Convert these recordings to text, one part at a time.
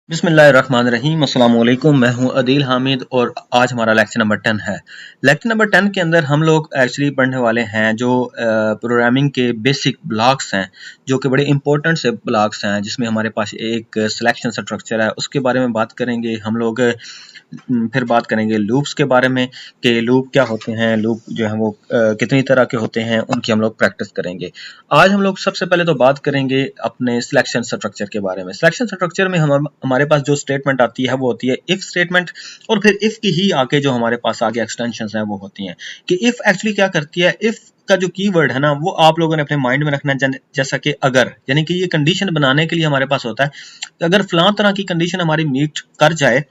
बिस्मिल्लाहिर्रहमानिर्रहीम अस्सलाम वालेकुम। मैं हूं अदील हामिद और आज हमारा लेक्चर नंबर 10 है। लेक्चर नंबर 10 के अंदर हम लोग एक्चुअली पढ़ने वाले हैं जो प्रोग्रामिंग के बेसिक ब्लॉक्स हैं, जो कि बड़े इंपॉर्टेंट से ब्लॉक्स हैं, जिसमें हमारे पास एक सिलेक्शन स्ट्रक्चर है, उसके बारे में बात करेंगे हम लोग। फिर बात करेंगे लूप्स के बारे में कि लूप क्या होते हैं, लूप जो है वो कितनी तरह के होते हैं, उनकी हम लोग प्रैक्टिस करेंगे। आज हम लोग सबसे पहले तो बात करेंगे अपने सिलेक्शन स्ट्रक्चर के बारे में। सिलेक्शन स्ट्रक्चर में हमारे पास जो स्टेटमेंट आती है वो होती है इफ स्टेटमेंट, और फिर इफ की ही आगे जो हमारे पास आगे एक्सटेंशंस हैं वो होती हैं कि इफ एक्चुअली क्या करती है। इफ का जो कीवर्ड है ना वो आप लोगों ने अपने माइंड में रखना है, जैसा कि अगर, यानी कि ये कंडीशन बनाने के लिए हमारे पास होता है कि अगर फलां तरह की कंडीशन हमारी मीट कर जाए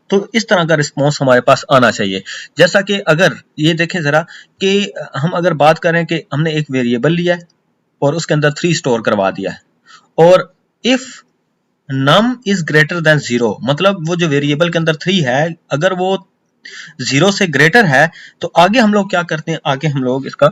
तो इस तरह का रिस्पॉन्स हमारे पास आना चाहिए। जैसा कि अगर ये देखें जरा कि हम अगर बात करें कि हमने एक वेरिएबल लिया है और उसके अंदर 3 स्टोर करवा दिया है, और if num is greater than 0, मतलब वो जो वेरिएबल के अंदर 3 है अगर वो 0 से ग्रेटर है तो आगे हम लोग क्या करते हैं, आगे हम लोग इसका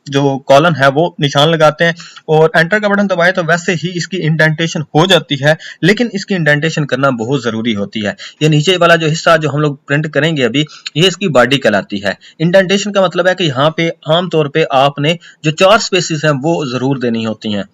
जो कॉलन है वो निशान लगाते हैं और एंटर का बटन दबाए तो वैसे ही इसकी इंडेंटेशन हो जाती है, लेकिन इसकी इंडेंटेशन करना बहुत जरूरी होती है। ये नीचे वाला जो हिस्सा जो हम लोग प्रिंट करेंगे अभी, ये इसकी बॉडी कहलाती है। इंडेंटेशन का मतलब है कि यहाँ पे आमतौर पे आपने जो 4 स्पेसिस हैं वो जरूर देनी होती हैं।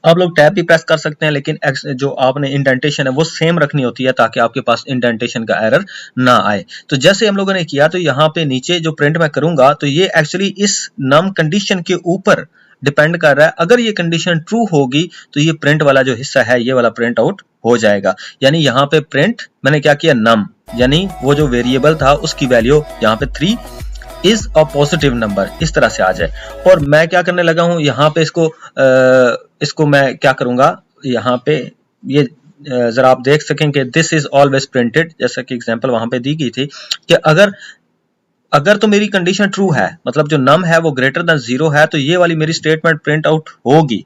आप लोग टैब भी प्रेस कर सकते हैं, लेकिन जो आपने इंडेंटेशन है वो सेम रखनी होती है ताकि आपके पास इंडेंटेशन का एरर ना आए। तो जैसे हम लोगों ने किया तो यहाँ पे नीचे जो प्रिंट मैं करूंगा तो ये एक्चुअली इस नम कंडीशन के ऊपर डिपेंड कर रहा है। अगर ये कंडीशन ट्रू होगी तो ये प्रिंट वाला जो हिस्सा है ये वाला प्रिंट आउट हो जाएगा। यानी यहाँ पे प्रिंट मैंने क्या किया, नम, यानी वो जो वेरिएबल था उसकी वैल्यू यहाँ पे 3 इज अ पॉजिटिव नंबर, इस तरह से आ जाए। और मैं क्या करने लगा हूं यहाँ पे इसको मैं क्या करूंगा, यहाँ पे ये जरा आप देख सकें कि दिस इज ऑलवेज प्रिंटेड, जैसा कि एग्जांपल वहां पे दी गई थी कि अगर तो मेरी कंडीशन ट्रू है, मतलब जो नम है वो ग्रेटर देन 0 है, तो ये वाली मेरी स्टेटमेंट प्रिंट आउट होगी।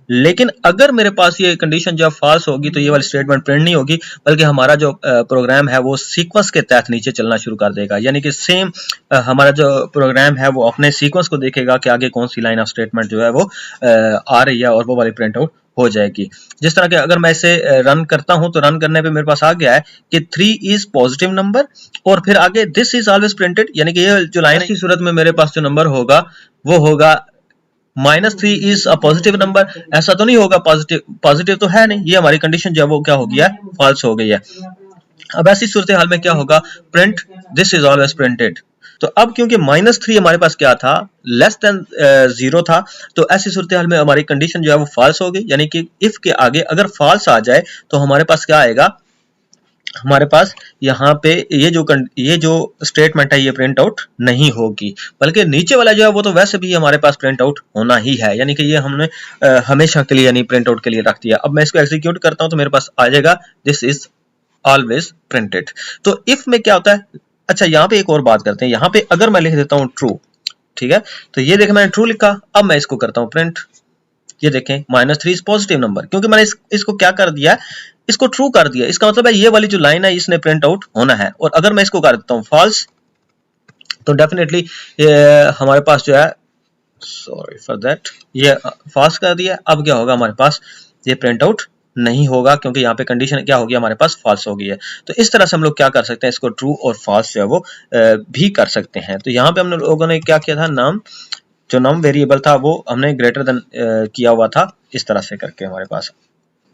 लेकिन अगर मेरे पास ये कंडीशन जब फॉल्स होगी तो ये वाली स्टेटमेंट प्रिंट नहीं होगी, बल्कि हमारा जो प्रोग्राम है वो सीक्वेंस के तहत नीचे चलना शुरू कर देगा। यानी कि सेम हमारा जो प्रोग्राम है वो अपने सीक्वेंस को देखेगा कि आगे कौन सी लाइन ऑफ स्टेटमेंट जो है वो आ रही है, और वो वाली प्रिंट आउट हो जाएगी। जिस तरह के अगर मैं इसे रन करता हूं तो रन करने पे मेरे पास आ गया है कि 3 इज पॉजिटिव नंबर, और फिर आगे दिस इज ऑलवेज प्रिंटेड, यानी कि ये जो लाइन है इस सूरत में मेरे पास जो नंबर होगा वो होगा -3 इज अ पॉजिटिव नंबर। ऐसा तो नहीं होगा, पॉजिटिव तो है नहीं, ये हमारी कंडीशन जो है वो क्या हो गया है, फॉल्स हो गई है। अब ऐसी सूरत हाल में क्या होगा, print this is always printed. तो अब क्योंकि -3 हमारे पास क्या था, लेस देन 0 था, तो ऐसी सूरत हाल में हमारी कंडीशन जो है वो फॉल्स हो गई। यानी कि इफ के आगे अगर फॉल्स आ जाए तो हमारे पास क्या आएगा, हमारे पास यहाँ पे ये जो स्टेटमेंट है ये प्रिंट आउट नहीं होगी, बल्कि नीचे वाला जो है वो तो वैसे भी हमारे पास प्रिंट आउट होना ही है। यानी कि ये हमने हमेशा के लिए यानी प्रिंट आउट के लिए रख दिया। अब मैं इसको एग्जीक्यूट करता हूं तो मेरे पास आ जाएगा दिस इज ऑलवेज प्रिंटेड। तो इफ में क्या होता है, अच्छा यहाँ पे एक और बात करते हैं। यहाँ पे अगर मैं लिख देता हूँ ट्रू, ठीक है, तो ये देखें मैंने ट्रू लिखा। अब मैं इसको करता हूँ प्रिंट, ये देखें -3 इज पॉजिटिव नंबर, क्योंकि मैंने इसको क्या कर दिया, इसको ट्रू कर दिया। इसका मतलब है ये वाली जो लाइन है इसने प्रिंट आउट होना है। और अगर मैं इसको कर देता हूँ फॉल्स, तो डेफिनेटली हमारे पास जो है, सॉरी फॉर दैट, ये फॉल्स कर दिया। अब क्या होगा, हमारे पास ये प्रिंट आउट नहीं होगा, क्योंकि यहाँ पे कंडीशन क्या होगी, हमारे पास फॉल्स हो गई है। तो इस तरह से हम लोग क्या कर सकते हैं, इसको ट्रू और फॉल्स जो है वो भी कर सकते हैं। तो यहाँ पे हम लोगों ने क्या किया था, जो नम वेरिएबल था वो हमने ग्रेटर देन किया हुआ था, इस तरह से करके हमारे पास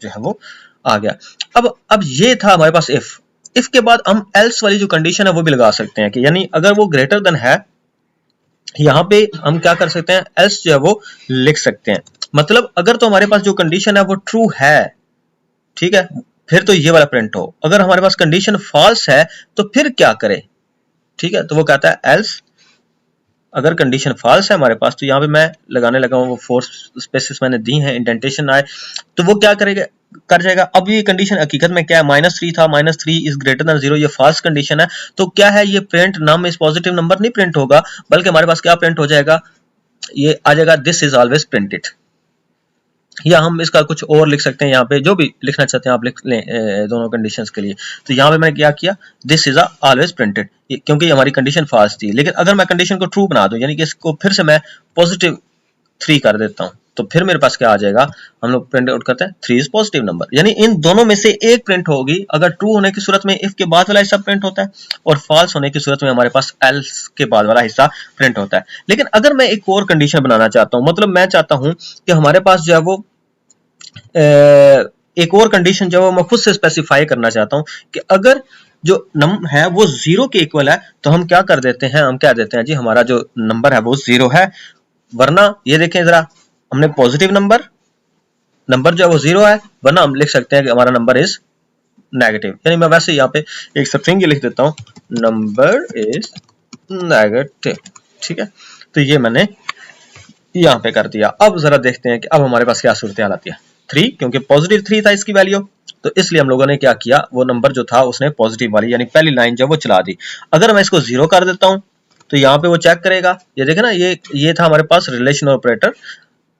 जो है वो आ गया। अब ये था हमारे पास इफ के बाद हम एल्स वाली जो कंडीशन है वो भी लगा सकते हैं कि यानी अगर वो ग्रेटर देन है, यहाँ पे हम क्या कर सकते हैं, एल्स जो है वो लिख सकते हैं। मतलब अगर तो हमारे पास जो कंडीशन है वो ट्रू है, ठीक है, फिर तो ये वाला प्रिंट हो। अगर हमारे पास कंडीशन फॉल्स है तो फिर क्या करे, ठीक है, तो वो कहता है एल्स। अगर कंडीशन फॉल्स है हमारे पास, तो यहाँ पे मैं लगाने लगा हूँ, वो 4 स्पेसेस मैंने दी हैं, इंडेंटेशन आए तो वो क्या करेगा, कर जाएगा। अब ये कंडीशन हकीकत में क्या है, -3 था, -3 इज ग्रेटर देन 0, ये फॉल्स कंडीशन है। तो क्या है, ये print num is positive number नहीं प्रिंट होगा, बल्कि हमारे पास क्या प्रिंट हो जाएगा, ये आ जाएगा दिस इज ऑलवेज प्रिंटेड। या हम इसका कुछ और लिख सकते हैं, यहाँ पे जो भी लिखना चाहते हैं आप लिख लें दोनों कंडीशंस के लिए। तो यहाँ पे मैंने क्या किया, दिस इज ऑलवेज प्रिंटेड, क्योंकि हमारी कंडीशन फॉल्स थी। लेकिन अगर मैं कंडीशन को ट्रू बना दूं, यानी कि इसको फिर से मैं +3 कर देता हूँ, तो फिर मेरे पास क्या आ जाएगा, हम लोग प्रिंट आउट करते हैं 3 इज पॉजिटिव नंबर, यानी इन दोनों में से एक प्रिंट होगी। अगर ट्रू होने की सूरत में इफ के बाद वाला हिस्सा प्रिंट होता है और फॉल्स होने की सूरत में हमारे पास एल्स के बाद वाला हिस्सा प्रिंट होता है। लेकिन अगर मैं एक और कंडीशन बनाना चाहता हूं, मतलब मैं चाहता हूं कि हमारे पास जो है वो एक और कंडीशन जो है मैं खुद से स्पेसिफाई करना चाहता हूं कि अगर जो नंबर है वो 0 के इक्वल है तो हम क्या कर देते हैं, हम कह देते हैं जी हमारा जो नंबर है वो 0 है। वरना ये देखें जरा, हमने पॉजिटिव नंबर जो है वो 0 है, वरना हम लिख सकते हैं कि हमारा नंबर इज नेगेटिव। यानी मैं वैसे यहाँ पे एक स्ट्रिंग लिख देता हूँ, नंबर इज नेगेटिव। ठीक है, तो ये मैंने यहाँ पे कर दिया। अब जरा देखते हैं कि अब हमारे पास क्या सूरत हाल आती है। 3, क्योंकि पॉजिटिव 3 था इसकी वैल्यू, तो इसलिए हम लोगों ने क्या किया, वो नंबर जो था उसने पॉजिटिव वाली यानी पहली लाइन जो वो चला दी। अगर मैं इसको 0 कर देता हूं तो यहाँ पे वो चेक करेगा, ये देखे ना, ये था हमारे पास रिलेशन ऑपरेटर।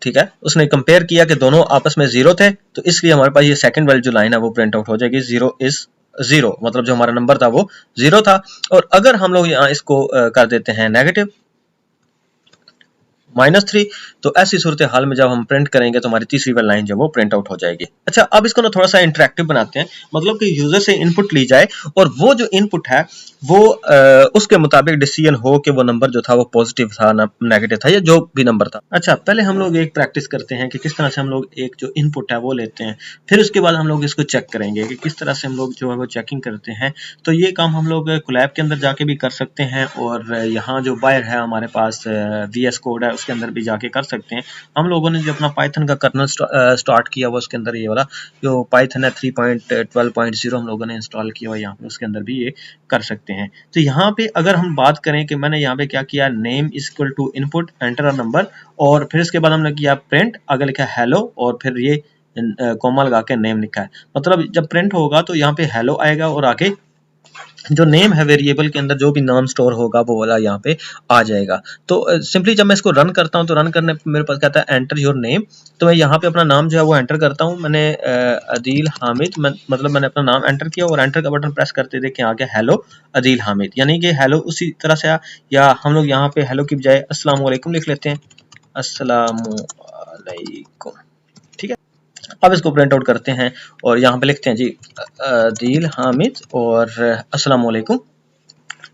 ठीक है, उसने कंपेयर किया कि दोनों आपस में 0 थे, तो इसलिए हमारे पास ये सेकंड वाली जो लाइन है वो प्रिंट आउट हो जाएगी, 0 इज 0, मतलब जो हमारा नंबर था वो 0 था। और अगर हम लोग यहाँ इसको कर देते हैं नेगेटिव -3, तो ऐसी सूरत हाल में जब हम प्रिंट करेंगे तो हमारी तीसरी वाली लाइन जो वो प्रिंट आउट हो जाएगी। अच्छा, अब इसको ना थोड़ा सा इंटरेक्टिव बनाते हैं, मतलब कि यूजर से इनपुट ली जाए और वो जो इनपुट है वो उसके मुताबिक डिसीजन हो कि वो नंबर जो था वो पॉजिटिव था ना नेगेटिव था या जो भी नंबर था। अच्छा, पहले हम लोग एक प्रैक्टिस करते हैं कि किस तरह से हम लोग एक जो इनपुट है वो लेते हैं, फिर उसके बाद हम लोग इसको चेक करेंगे कि किस तरह से हम लोग जो है वो चेकिंग करते हैं। तो ये काम हम लोग कोलैब के अंदर जाके भी कर सकते हैं और यहाँ जो बायर है हमारे पास VS कोड है उसके अंदर भी जाके कर सकते हैं। हम लोगों ने जो अपना पाइथन का कर्नल स्टार्ट किया हुआ उसके अंदर ये वाला जो पाइथन है 3.12.0 हम लोगों ने इंस्टॉल किया हुआ, यहाँ पे उसके अंदर भी ये कर सकते हैं। तो यहाँ पे अगर हम बात करें कि मैंने यहाँ पे क्या किया, name is equal to input enter a number, और फिर इसके बाद हमने किया प्रिंट, आगे लिखा हेलो और फिर ये कॉमा लगा के नेम लिखा है। मतलब जब प्रिंट होगा तो यहाँ पे हेलो आएगा और आगे जो नेम है वेरिएबल के अंदर जो भी नाम स्टोर होगा वो वाला यहाँ पे आ जाएगा। तो सिंपली जब मैं इसको रन करता हूँ तो रन करने पे मेरे पास कहता है एंटर योर नेम, तो मैं यहाँ पे अपना नाम जो है वो एंटर करता हूँ। मैंने अदील हामिद, मतलब मैंने अपना नाम एंटर किया और एंटर का बटन प्रेस करते देखें आ गया हेलो अदील हामिद, यानी कि हेलो उसी तरह से या हम लोग यहाँ पे हेलो की बजाय अस्सलाम वालेकुम लिख लेते हैं, अस्सलाम वालेकुम। ठीक है, अब इसको प्रिंट आउट करते हैं और यहाँ पे लिखते हैं जी अदील हामिद और अस्सलाम वालेकुम,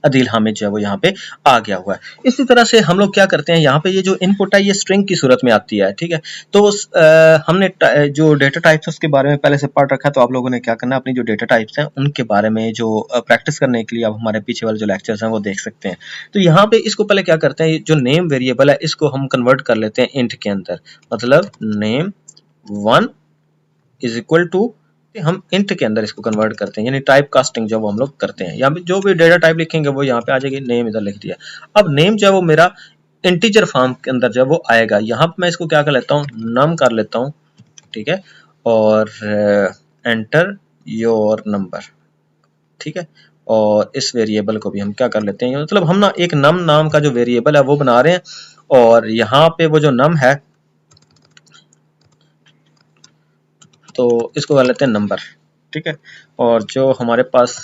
अदील हामिद जो है वो यहाँ पे आ गया हुआ है। इसी तरह से हम लोग क्या करते हैं, यहाँ पे ये जो इनपुट है ये स्ट्रिंग की सूरत में आती है। ठीक है, तो हमने जो डेटा टाइप्स है उसके बारे में पहले से पढ़ रखा है, तो आप लोगों ने क्या करना है, अपनी जो डेटा टाइप्स हैं उनके बारे में जो प्रैक्टिस करने के लिए आप हमारे पीछे वाले जो लेक्चर्स हैं वो देख सकते हैं। तो यहाँ पे इसको पहले क्या करते हैं, जो नेम वेरिएबल है इसको हम कन्वर्ट कर लेते हैं इंट के अंदर, मतलब नेम 1 इज इक्वल टू, हम इंट के अंदर इसको कन्वर्ट करते हैं, यानी टाइप कास्टिंग जब हम लोग करते हैं, यहाँ पे जो भी डेटा टाइप लिखेंगे वो यहाँ पे आ जाएगी, नेम इधर लिख दिया। अब नेम जो है वो मेरा इंटीजर फॉर्म के अंदर जो है वो आएगा, यहाँ पे मैं इसको क्या कर लेता हूँ, नम कर लेता हूँ। ठीक है, और एंटर योर नंबर। ठीक है, और इस वेरिएबल को भी हम क्या कर लेते हैं, मतलब हम ना एक नम नाम का जो वेरिएबल है वो बना रहे हैं और यहाँ पे वो जो नम है तो इसको कर लेते हैं नंबर। ठीक है, और जो हमारे पास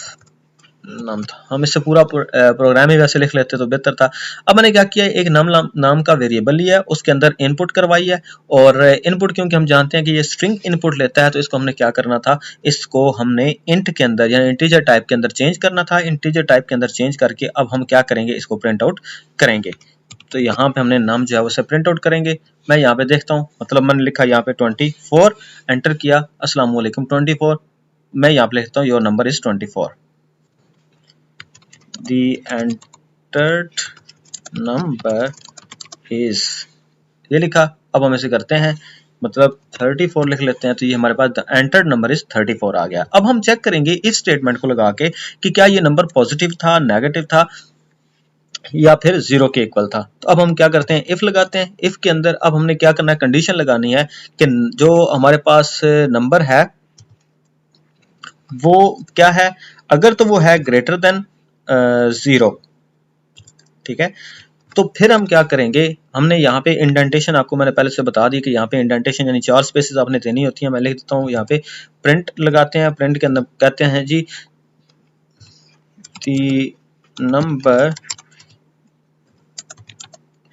नाम था हम इससे पूरा प्रोग्राम ही वैसे लिख लेते तो बेहतर था। अब मैंने क्या किया, एक नाम का वेरिएबल लिया है, उसके अंदर इनपुट करवाई है, और इनपुट क्योंकि हम जानते हैं कि ये स्ट्रिंग इनपुट लेता है तो इसको हमने क्या करना था, इसको हमने इंट के अंदर यानी इंटीजर टाइप के अंदर चेंज करना था। इंटीजर टाइप के अंदर चेंज करके अब हम क्या करेंगे, इसको प्रिंट आउट करेंगे। तो यहाँ पे हमने नाम जो है उसे प्रिंट आउट करेंगे। मैं यहाँ पे देखता हूँ, मतलब मैंने लिखा यहाँ पे 24, एंटर किया, अस्सलाम वालेकुम 24, मैं यहाँ पे लिखता हूँ your number is 24, the entered number is, ये लिखा। अब हम इसे करते हैं, मतलब 34 लिख लेते हैं, तो ये हमारे पास द एंटर्ड नंबर इज 34 आ गया। अब हम चेक करेंगे इस स्टेटमेंट को लगा के कि क्या ये नंबर पॉजिटिव था, नेगेटिव था या फिर 0 के इक्वल था। तो अब हम क्या करते हैं, इफ लगाते हैं। इफ के अंदर अब हमने क्या करना है, कंडीशन लगानी है कि जो हमारे पास नंबर है वो क्या है, अगर तो वो है ग्रेटर देन 0। ठीक है, तो फिर हम क्या करेंगे, हमने यहाँ पे इंडेंटेशन आपको मैंने पहले से बता दी कि यहाँ पे इंडेंटेशन यानी 4 स्पेसेस आपने देनी होती है। मैं लिख देता हूँ यहाँ पे प्रिंट लगाते हैं, प्रिंट के अंदर कहते हैं जी द नंबर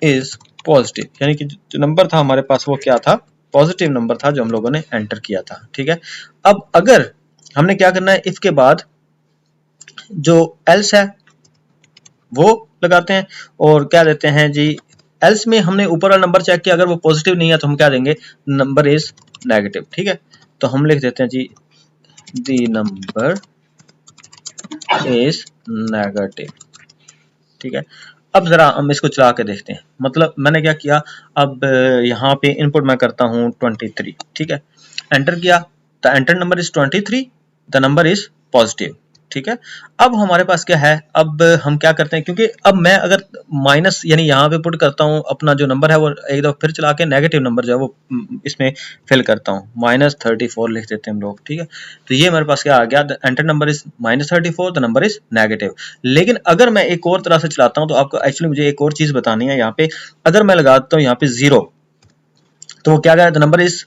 is पॉजिटिव, यानी कि जो नंबर था हमारे पास वो क्या था, पॉजिटिव नंबर था जो हम लोगों ने एंटर किया था। ठीक है, अब अगर हमने क्या करना है, इफ के बाद जो एल्स है वो लगाते हैं और क्या देते हैं जी, एल्स में हमने ऊपर वाला नंबर चेक किया, अगर वो पॉजिटिव नहीं है तो हम क्या देंगे, नंबर इज नेगेटिव। ठीक है, तो हम लिख देते हैं जी द नंबर इज नेगेटिव। ठीक है, अब जरा हम इसको चला के देखते हैं, मतलब मैंने क्या किया, अब यहाँ पे इनपुट मैं करता हूँ 23। ठीक है, एंटर किया, the enter number is 23, the number is positive. ठीक है, अब हमारे पास क्या है, अब हम क्या करते हैं, क्योंकि अब मैं अगर माइनस यानी यहाँ पे पुट करता हूँ अपना जो नंबर है वो एक दफा फिर चला के नेगेटिव नंबर जो है वो इसमें फिल करता हूँ, -34 लिख देते हैं हम लोग। ठीक है, तो ये मेरे पास क्या आ गया, the enter number is -34, the number is negative. लेकिन अगर मैं एक और तरह से चलाता हूँ, तो आपको एक्चुअली मुझे एक और चीज बतानी है यहाँ पे, अगर मैं लगाता हूँ यहाँ पे 0, तो वो क्या गया, the number is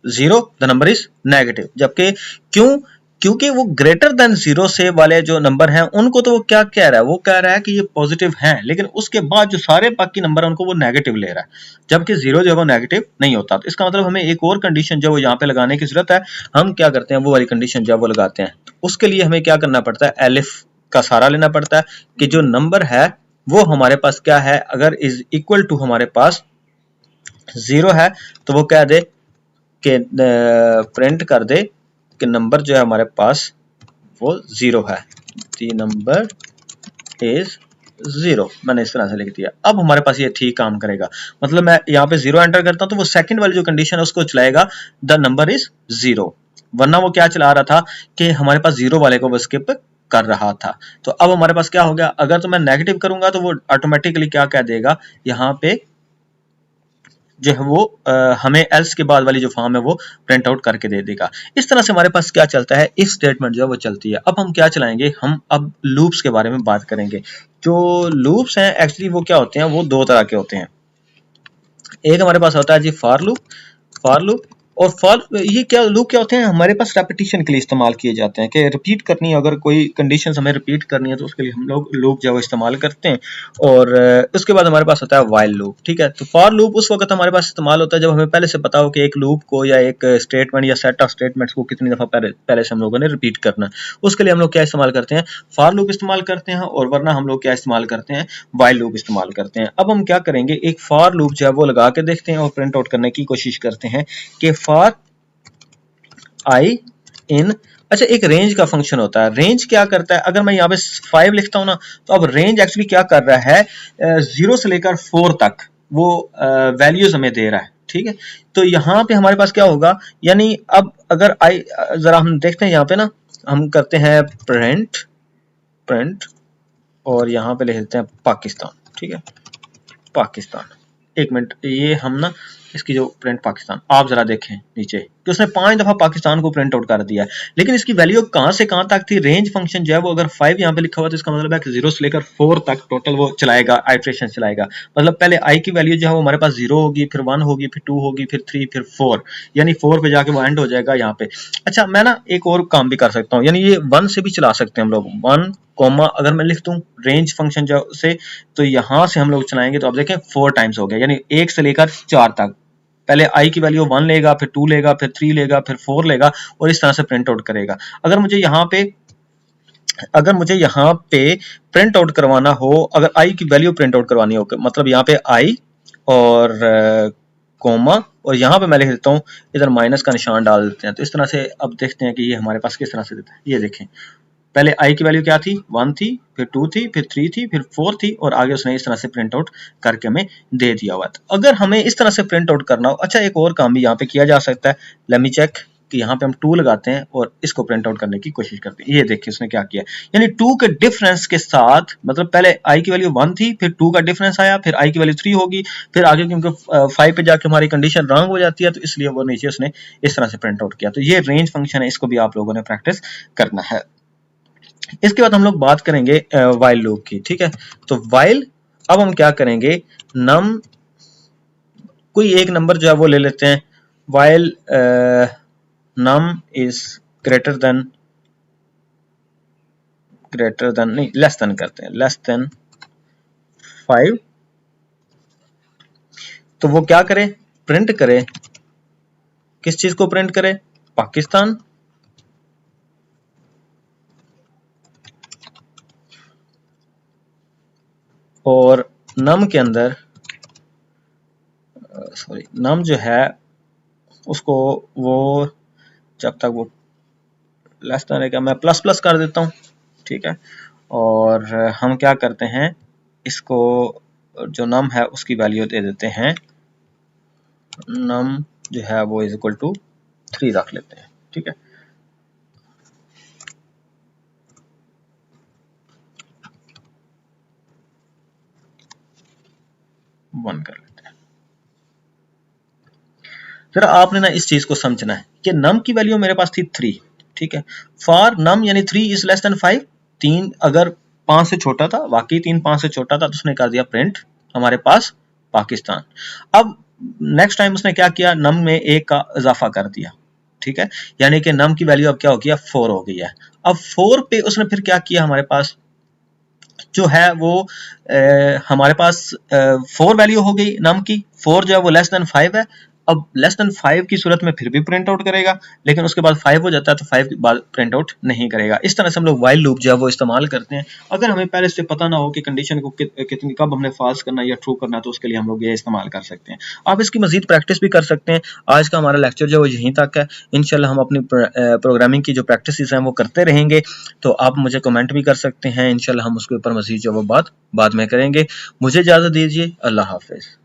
0, the number is negative. जबकि क्यों, क्योंकि वो ग्रेटर देन 0 से वाले जो नंबर हैं उनको तो वो क्या कह रहा है, वो कह रहा है कि ये पॉजिटिव हैं, लेकिन उसके बाद जो सारे बाकी नंबर है उनको वो नेगेटिव ले रहा है, जबकि 0 जो है वो नेगेटिव नहीं होता। तो इसका मतलब हमें एक और कंडीशन जो है यहाँ पे लगाने की जरूरत है। हम क्या करते हैं, वो वाली कंडीशन जो है वो लगाते हैं। तो उसके लिए हमें क्या करना पड़ता है, एलिफ का सहारा लेना पड़ता है कि जो नंबर है वो हमारे पास क्या है, अगर इज इक्वल टू हमारे पास 0 है तो वो कह दे कि प्रिंट कर दे कि नंबर जो है हमारे पास वो 0 है, द नंबर इज 0। मैंने इस तरह से लिख दिया। अब हमारे पास ये ठीक काम करेगा, मतलब मैं यहाँ पे 0 एंटर करता हूँ तो वो सेकंड वाली जो कंडीशन है उसको चलाएगा, द नंबर इज 0। वरना वो क्या चला रहा था कि हमारे पास 0 वाले को वो स्किप कर रहा था। तो अब हमारे पास क्या हो गया, अगर तो मैं नेगेटिव करूंगा तो वो ऑटोमेटिकली क्या कह देगा, यहाँ पे जो है वो हमें एल्स के बाद वाली जो फॉर्म है वो प्रिंट आउट करके दे देगा। इस तरह से हमारे पास क्या चलता है, इफ स्टेटमेंट जो है वो चलती है। अब हम क्या चलाएंगे, हम अब लूप्स के बारे में बात करेंगे। जो लूप्स हैं एक्चुअली वो क्या होते हैं, वो दो तरह के होते हैं। एक हमारे पास होता है जी फॉर लूप, फॉर लूप और फॉर ये क्या लूप क्या होते हैं, हमारे पास रेपिटेशन के लिए इस्तेमाल किए जाते हैं कि रिपीट करनी है, अगर कोई कंडीशन हमें रिपीट करनी है तो उसके लिए हम लोग लूप जो है इस्तेमाल करते हैं। और उसके बाद हमारे पास होता है व्हाइल लूप। ठीक है, तो फॉर लूप उस वक्त हमारे पास इस्तेमाल होता है जब हमें पहले से पता हो कि एक लूप को या एक स्टेटमेंट या सेट ऑफ स्टेटमेंट्स को कितनी दफा पहले से हम लोगों ने रिपीट करना है। उसके लिए हम लोग क्या इस्तेमाल करते हैं, फॉर लूप इस्तेमाल करते हैं, और वरना हम लोग क्या इस्तेमाल करते हैं, व्हाइल लूप इस्तेमाल करते हैं। अब हम क्या करेंगे, एक फॉर लूप जो है वो लगा के देखते हैं और प्रिंट आउट करने की कोशिश करते हैं कि फॉर आई इन, अच्छा एक रेंज का फंक्शन होता है। रेंज क्या करता है, अगर मैं यहाँ पे 5 लिखता हूँ ना, तो अब रेंज एक्चुअली क्या कर रहा है, 0 से लेकर 4 तक वो वैल्यूज हमें दे रहा है। ठीक है, तो यहाँ पे हमारे पास क्या होगा, यानी अब अगर आई जरा हम देखते हैं यहाँ पे ना, हम करते हैं प्रिंट, प्रिंट और यहाँ पे लिख देते हैं पाकिस्तान। ठीक है, पाकिस्तान, एक मिनट, ये हम ना इसकी जो प्रिंट पाकिस्तान, आप जरा देखें नीचे कि उसने 5 दफा पाकिस्तान को प्रिंट आउट कर दिया है, लेकिन इसकी वैल्यू कहां से कहां तक थी, रेंज फंक्शन जो है वो अगर 5 यहाँ पे लिखा हुआ तो इसका मतलब है कि 0 से लेकर 4 तक टोटल वो चलाएगा, आइट्रेशन चलाएगा। मतलब पहले आई की वैल्यू जो है वो हमारे पास 0 होगी, फिर 1 होगी, फिर 2 होगी, फिर 3, फिर 4, यानी 4 पे जाके वो एंड हो जाएगा यहाँ पे। अच्छा मैं ना एक और काम भी कर सकता हूँ, यानी ये 1 से भी चला सकते हैं हम लोग, 1 कॉमा अगर मैं लिख दूं रेंज फंक्शन जो से, तो यहां से हम लोग चलाएंगे तो आप देखें 4 टाइम्स हो गया, यानी 1 से लेकर 4 तक। पहले आई की वैल्यू 1 लेगा, फिर 2 लेगा, फिर 3 लेगा, फिर 4 लेगा, और इस तरह से प्रिंट आउट करेगा। अगर मुझे यहाँ पे प्रिंट आउट करवाना हो, अगर आई की वैल्यू प्रिंट आउट करवानी हो, मतलब यहाँ पे आई और कोमा, और यहाँ पे मैं लिख देता हूँ, इधर माइनस का निशान डाल देते हैं। तो इस तरह से अब देखते हैं कि ये हमारे पास किस तरह से देता है। ये देखें, पहले आई की वैल्यू क्या थी, 1 थी, फिर 2 थी, फिर 3 थी, फिर 4 थी, और आगे उसने इस तरह से प्रिंट आउट करके हमें दे दिया हुआ। तो अगर हमें इस तरह से प्रिंट आउट करना हो, अच्छा एक और काम भी यहाँ पे किया जा सकता है, लेट मी चेक, कि यहाँ पे हम 2 लगाते हैं और इसको प्रिंट आउट करने की कोशिश करते हैं। ये देखिए उसने क्या किया, यानी 2 के डिफरेंस के साथ, मतलब पहले आई की वैल्यू 1 थी, फिर 2 का डिफरेंस आया, फिर आई की वैल्यू 3 होगी, फिर आगे क्योंकि 5 पे जाके हमारी कंडीशन रॉन्ग हो जाती है, तो इसलिए वो नीचे उसने इस तरह से प्रिंट आउट किया। तो ये रेंज फंक्शन है, इसको भी आप लोगों ने प्रैक्टिस करना है। इसके बाद हम लोग बात करेंगे वाइल लूप की। ठीक है, तो वाइल, अब हम क्या करेंगे, नम कोई एक नंबर जो है वो ले लेते हैं, while num is greater than नहीं, लेस देन करते हैं, लेस देन 5, तो वो क्या करे, प्रिंट करे, किस चीज को प्रिंट करे, पाकिस्तान, और नम के अंदर सॉरी नम जो है उसको वो जब तक वो लेस देन है, मैं प्लस प्लस कर देता हूँ, ठीक है। और हम क्या करते हैं, इसको जो नम है उसकी वैल्यू दे देते हैं, नम जो है वो इज इक्वल टू 3 रख लेते हैं, ठीक है। वन कर लेते हैं। फिर आपने ना इस चीज को समझना है कि नम की वैल्यू मेरे पास थी 3, ठीक है। फॉर नम यानी 3 इज लेस देन 5, 3 अगर 5 से छोटा था, वाकई 3 5 से छोटा था, तो उसने कर दिया प्रिंट हमारे पास पाकिस्तान। अब नेक्स्ट टाइम उसने क्या किया, नम में 1 का इजाफा कर दिया, ठीक है, यानी कि नम की वैल्यू अब क्या हो गया, 4 हो गई है। अब 4 पे उसने फिर क्या किया, हमारे पास जो है वो हमारे पास 4 वैल्यू हो गई नम की, 4 जो है वो लेस देन 5 है। अब लेस देन 5 की सूरत में फिर भी प्रिंट आउट करेगा, लेकिन उसके बाद 5 हो जाता है तो 5 के बाद प्रिंट आउट नहीं करेगा। इस तरह से हम लोग व्हाइल लूप जो है वो इस्तेमाल करते हैं। अगर हमें पहले से पता ना हो कि कंडीशन को कितनी कब हमने फॉल्स करना है या ट्रू करना है, तो उसके लिए हम लोग ये इस्तेमाल कर सकते हैं। आप इसकी मजीद प्रैक्टिस भी कर सकते हैं। आज का हमारा लेक्चर जो है यहीं तक है। इंशाल्लाह हम अपनी प्रोग्रामिंग की जो प्रैक्टिस हैं वो करते रहेंगे, तो आप मुझे कमेंट भी कर सकते हैं। इंशाल्लाह हम उसके ऊपर मजीद जो वो बात बाद में करेंगे। मुझे इजाजत दीजिए, अल्लाह हाफिज।